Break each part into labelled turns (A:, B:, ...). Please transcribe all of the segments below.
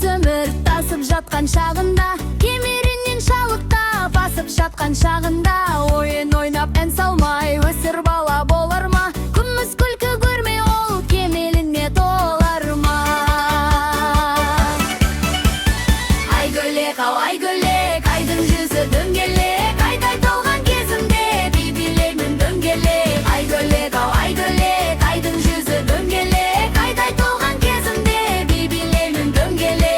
A: өмір тасып жатқан шағында, кемерінен шалықтап басып жатқан шағында, ойын ойнап ән салмай өсір бала болар ма? Күміс күлкі көрмей ол кемеліне толар ма? Айгөлек ау айгөлек, айдың жүзі дөңгелек, айдай толған кезімде би билеймін дөңгелек. Айгөлек ау айгөлек, айдың жүзі дөңгелек, айдай толған кезімде би билеймін дөңгелек.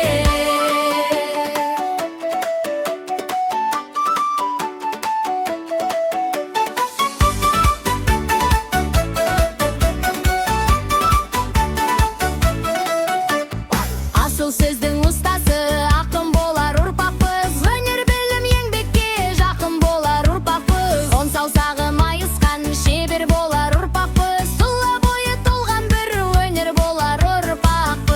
A: Асыл сөздің ұстасы ақын болар ұрпақпыз, өнер білім еңбекке жақын болар ұрпақпыз. Он саусағы майысқан шебер болар ұрпақпыз, сұлу бойы толған бір өнер болар ұрпақпыз.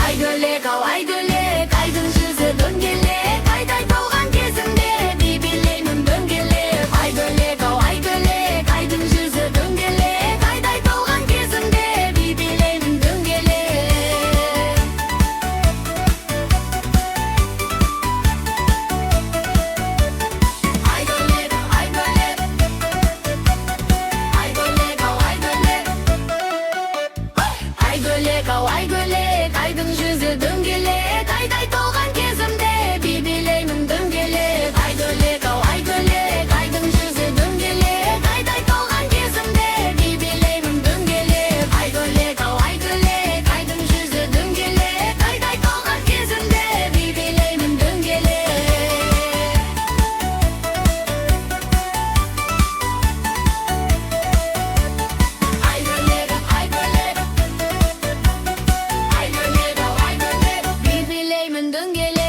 A: Айгөлек ау айгөлек, айдың жүзі дөңгелек, айдай толған кезімде би билеймін дөңгелек. Айгөлек ау айгөлек, айдың жүзі дөңгелек, айдай толған кезімде би билеймін дөңгелек. Айгөлек ау айгөлек, айгөлек ау айгөлек. Айгөлек ау айгөлек, айдың жүзі дөңгелек, айдай толған кезімде би билеймін дөңгелек. Айгөлек ау айгөлек, айдың жүзі дөңгелек, айдай толған кезімде би билеймін дөңгелек. Айгөлек ау айгөлек, айдың жүзі дөңгелек, айдай толған кезімде би билеймін дөңгелек. Айгөлек айгөлек, айгөлек ау айгөлек, би билеймін дөңгелек.